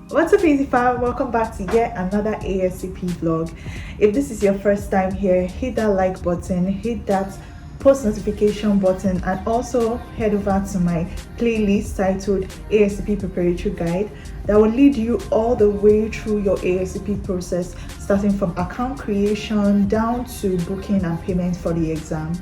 What's up, easy fam? Welcome back to yet another ASCP vlog. If this is your first time here, hit that like button, hit that post notification button, and also head over to my playlist titled ASCP Preparatory Guide that will lead you all the way through your ASCP process, starting from account creation down to booking and payment for the exam.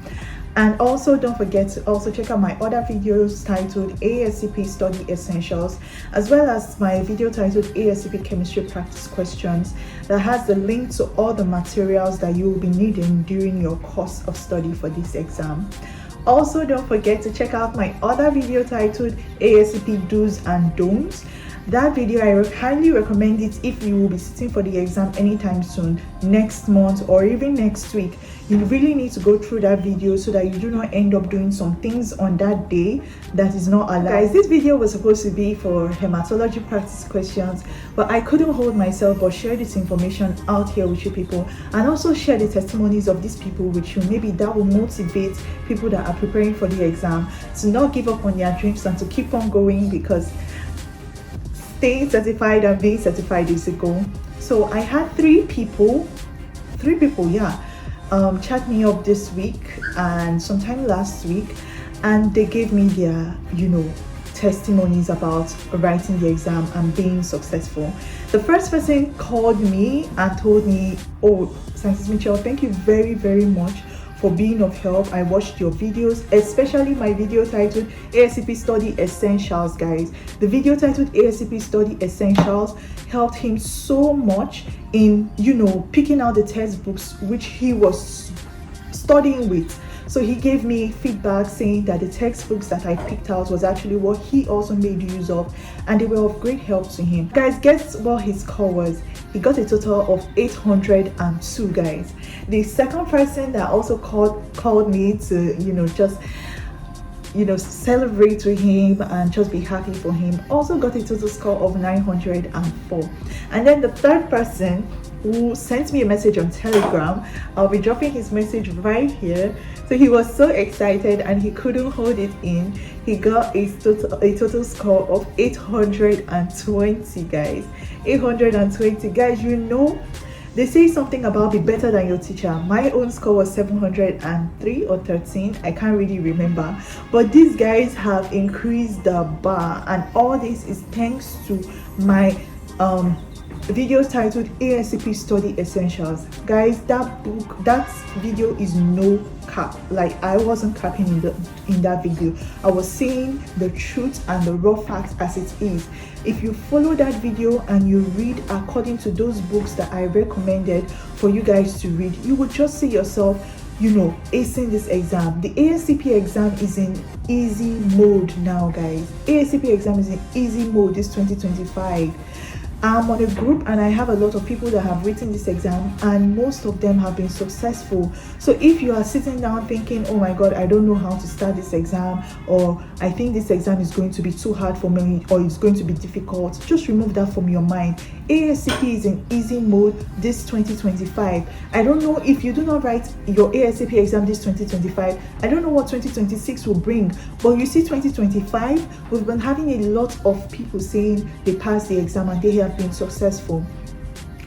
And also don't forget to also check out my other videos titled ASCP Study Essentials, as well as my video titled ASCP Chemistry Practice Questions that has the link to all the materials that you will be needing during your course of study for this exam. Also don't forget to check out my other video titled ASCP Dos and Don'ts. That video, I highly recommend it if you will be sitting for the exam anytime soon, next month or even next week. You really need to go through that video so that you do not end up doing some things on that day that is not allowed. Guys, this video was supposed to be for hematology practice questions, but I couldn't hold myself but share this information out here with you people, and also share the testimonies of these people with you. Maybe that will motivate people that are preparing for the exam to not give up on their dreams and to keep on going, because staying certified and being certified is a goal. So I had three people chat me up this week and sometime last week, and they gave me their testimonies about writing the exam and being successful. The first person called me and told me, "Oh, Scientist Mitchell, thank you very, very much for being of help. I watched your videos, especially my video titled ASCP Study Essentials, guys. The video titled ASCP Study Essentials helped him so much in, picking out the textbooks which he was studying with. So he gave me feedback saying that the textbooks that I picked out was actually what he also made use of, and they were of great help to him. Guys, guess what his score was? He got a total of 802, guys. The second person that also called me to just celebrate with him and just be happy for him also got a total score of 904. And then the third person who sent me a message on Telegram, I'll be dropping his message right here. So he was so excited and he couldn't hold it in. He got a total score of 820, guys. 820, guys. They say something about be better than your teacher. My own score was 703 or 13. I can't really remember. But these guys have increased the bar, and all this is thanks to my video titled ASCP Study Essentials. Guys, that video is no cap. Like, I wasn't capping in that video. I was saying the truth and the raw facts as it is. If you follow that video and you read according to those books that I recommended for you guys to read, you will just see yourself acing this exam. The ASCP exam is in easy mode now, guys. ASCP exam is in easy mode this 2025. I'm on a group and I have a lot of people that have written this exam, and most of them have been successful. So if you are sitting down thinking, oh my god, I don't know how to start this exam, or I think this exam is going to be too hard for me, or it's going to be difficult, just remove that from your mind. ASCP is in easy mode this 2025. I don't know if you do not write your ASCP exam this 2025, I don't know what 2026 will bring, but you see 2025, we've been having a lot of people saying they passed the exam and they have been successful.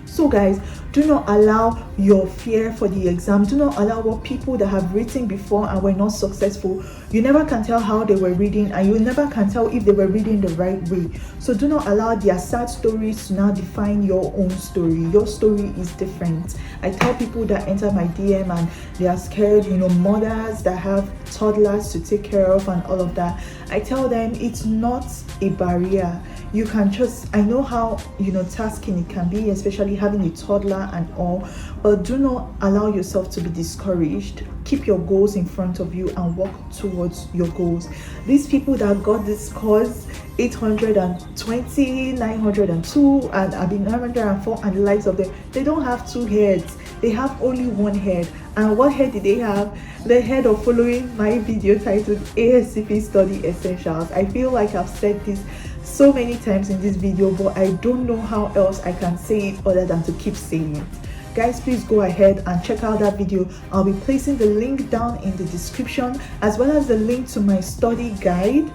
So guys, do not allow your fear for the exam, do not allow what people that have written before and were not successful, you never can tell how they were reading, and you never can tell if they were reading the right way. So do not allow their sad stories to now define your own story. Your story is different. I tell people that enter my DM and they are scared, mothers that have toddlers to take care of and all of that, I tell them it's not a barrier. You can just, I know how tasking it can be, especially having a toddler and all, but do not allow yourself to be discouraged. Keep your goals in front of you and work towards your goals. These people that got this scores, 820, 902, and 904, and the likes of them, they don't have two heads, they have only one head. And what head did they have? The head of following my video titled ASCP Study Essentials. I feel like I've said this so many times in this video, but I don't know how else I can say it other than to keep saying it. Guys, please go ahead and check out that video. I'll be placing the link down in the description, as well as the link to my study guide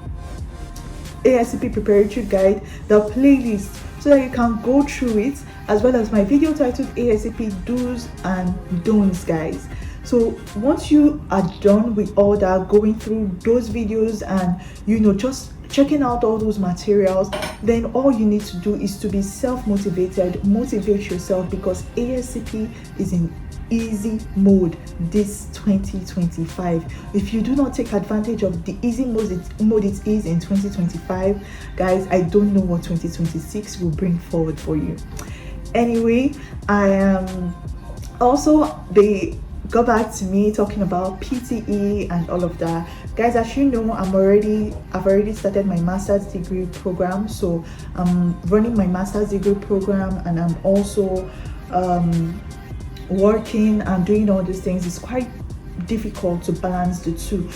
ASCP preparatory guide, the playlist, so that you can go through it, as well as my video titled ASCP Dos and Don'ts, guys. So once you are done with all that, going through those videos and just checking out all those materials, then all you need to do is to be self-motivated. Motivate yourself, because ASCP is in easy mode this 2025. If you do not take advantage of the easy mode it is in 2025, guys, I don't know what 2026 will bring forward for you. Anyway, I am also, they got back to me talking about PTE and all of that. Guys, as you know, I've already started my master's degree program. So I'm running my master's degree program, and I'm also working and doing all these things. It's quite difficult to balance the two.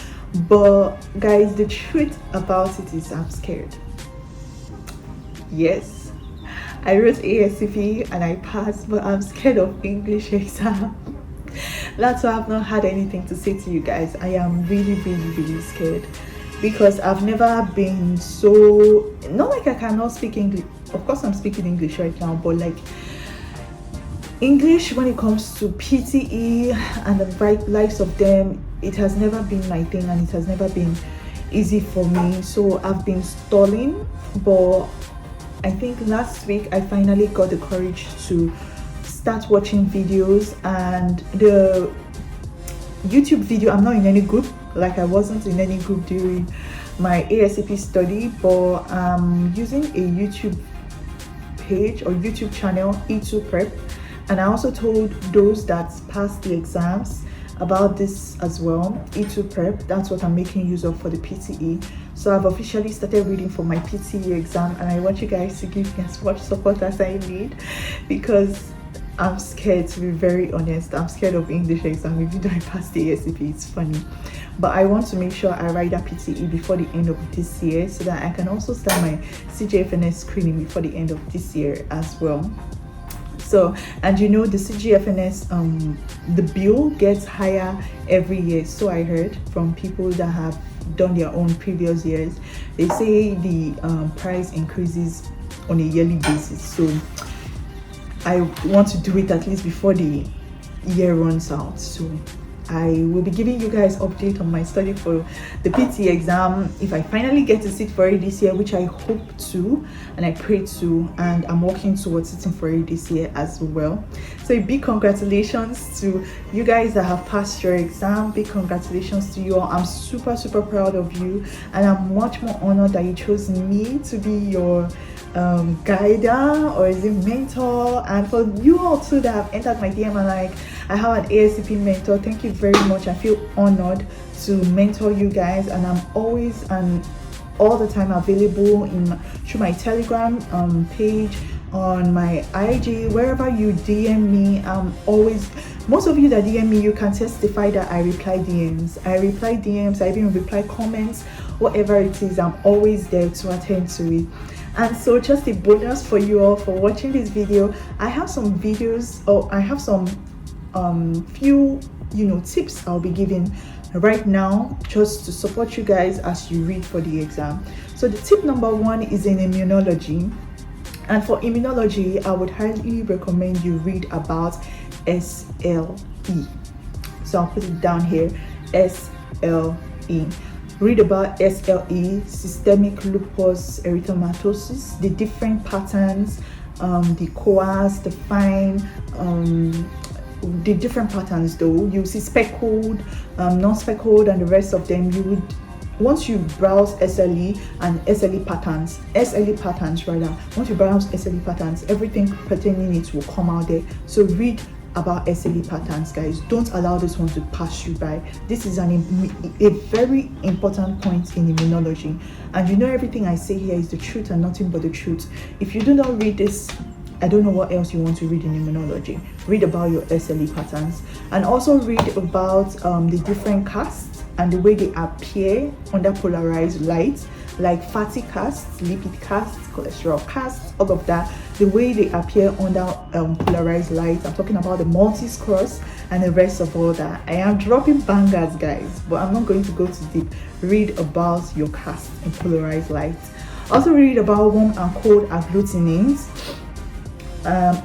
But guys, the truth about it is I'm scared. Yes, I wrote ASCP and I passed, but I'm scared of English exam. That's why I've not had anything to say to you guys. I am really scared, because I've never been so, not like I cannot speak English. Of course I'm speaking English right now, but like English, when it comes to PTE and the likes of them, it has never been my thing, and it has never been easy for me. So I've been stalling, but I think last week I finally got the courage to start watching videos. And the YouTube video, I'm not in any group, like I wasn't in any group during my ASCP study, but I'm using a YouTube page or YouTube channel, E2 Prep, and I also told those that passed the exams about this as well. E2 Prep, that's what I'm making use of for the PTE. So I've officially started reading for my PTE exam, and I want you guys to give me as much support as I need, because I'm scared, to be very honest. I'm scared of English exam. If you don't pass the ASCP, it's funny. But I want to make sure I write that PTE before the end of this year, so that I can also start my CGFNS screening before the end of this year as well. So, and the CGFNS, the bill gets higher every year. So I heard from people that have done their own previous years. They say the price increases on a yearly basis. So I want to do it at least before the year runs out. So I will be giving you guys update on my study for the PT exam if I finally get to sit for it this year, which I hope to and I pray to, and I'm working towards sitting for it this year as well. So a big congratulations to you guys that have passed your exam. Big congratulations to you all. I'm super proud of you, and I'm much more honored that you chose me to be your guider, or is it mentor. And for you all too that have entered my DM and like, I have an ASCP mentor, thank you very much. I feel honored to mentor you guys, and I'm always and all the time available through my Telegram page, on my IG, wherever you DM me. I'm always, most of you that DM me, you can testify that I reply DMs. I even reply comments, whatever it is. I'm always there to attend to it. And so just a bonus for you all for watching this video. I have some videos, or I have some few tips I'll be giving right now just to support you guys as you read for the exam. So the tip number 1 is in immunology, and for immunology I would highly recommend you read about SLE. So I'll put it down here, SLE. Read about SLE, systemic lupus erythematosus, the different patterns, the coarse, the fine, the different patterns though. You see speckled, non-speckled, and the rest of them. You would, once you browse SLE and SLE patterns, once you browse SLE patterns, everything pertaining it will come out there. So read about SLE patterns, guys. Don't allow this one to pass you by. This is a very important point in immunology, and everything I say here is the truth and nothing but the truth. If you do not read this, I don't know what else you want to read in immunology. Read about your SLE patterns, and also read about the different casts and the way they appear under polarized light, like fatty casts, lipid casts, cholesterol casts, all of that, the way they appear under polarized light. I'm talking about the multi-cross and the rest of all that. I am dropping bangers, guys, but I'm not going to go too deep. Read about your cast in polarized light. Also read about warm and cold agglutinates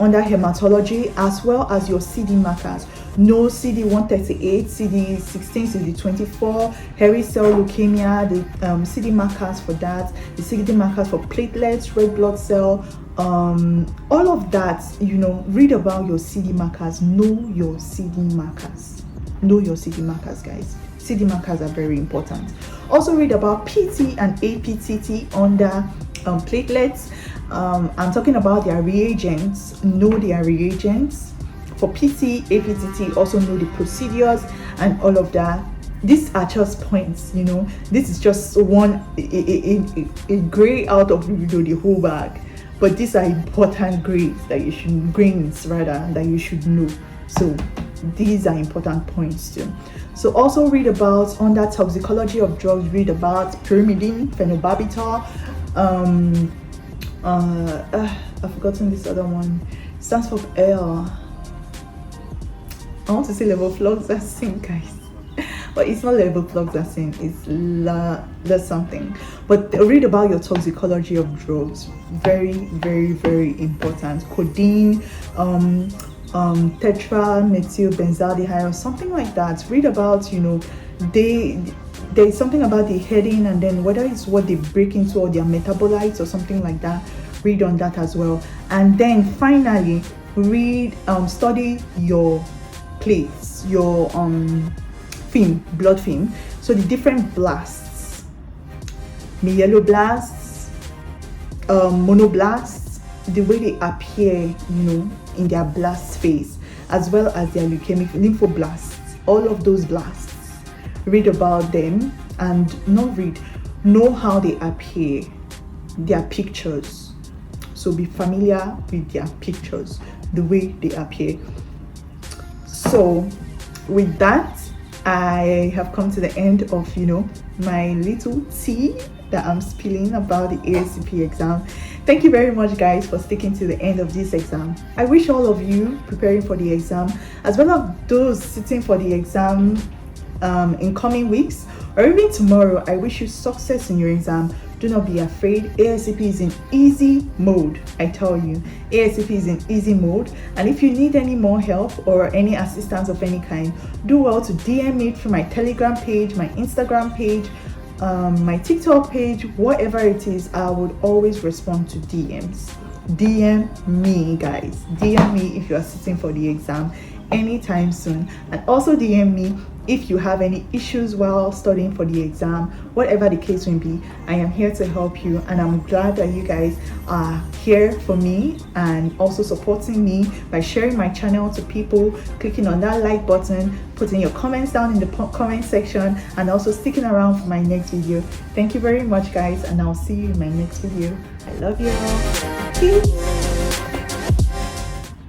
under hematology, as well as your CD markers. No CD138, CD16, CD24, hairy cell leukemia, the CD markers for that, the CD markers for platelets, red blood cell, all of that. You know, read about your CD markers. Know your CD markers. Know your CD markers, guys. CD markers are very important. Also read about PT and APTT under platelets. I'm talking about their reagents. Know their reagents. For PT, APTT, also know the procedures and all of that. These are just points, you know. This is just one a grade out of, you know, the whole bag. But these are important grains that you should know. So these are important points too. So also read about under toxicology of drugs. Read about pyrimidine, phenobarbital. I've forgotten this other one. It stands for L. I want to say levofloxacin, guys, but it's not levofloxacin. It's there's something. But read about your toxicology of drugs. Very, very, very important. Codeine, tetramethylbenzaldehyde, or something like that. Read about, you know, there's something about the heading, and then whether it's what they break into or their metabolites or something like that. Read on that as well. And then finally, read, study your plates, your blood film. So the different blasts, myeloblasts, monoblasts, the way they appear, you know, in their blast phase, as well as their leukemic lymphoblasts, all of those blasts. Read about them, and know how they appear, their pictures. So be familiar with their pictures, the way they appear. So with that, I have come to the end of, you know, my little tea that I'm spilling about the ASCP exam. Thank you very much, guys, for sticking to the end of this exam. I wish all of you preparing for the exam, as well as those sitting for the exam in coming weeks or even tomorrow, I wish you success in your exam. Do not be afraid. ASCP is in easy mode. I tell you, ASCP is in easy mode. And if you need any more help or any assistance of any kind, do well to DM me through my Telegram page, my Instagram page, my TikTok page, whatever it is. I would always respond to DMs. DM me, guys. DM me if you are sitting for the exam anytime soon, and also DM me if you have any issues while studying for the exam. Whatever the case may be, I am here to help you, and I'm glad that you guys are here for me and also supporting me by sharing my channel to people, clicking on that like button, putting your comments down in the comment section, and also sticking around for my next video. Thank you very much, guys, and I'll see you in my next video. I love you all. Peace.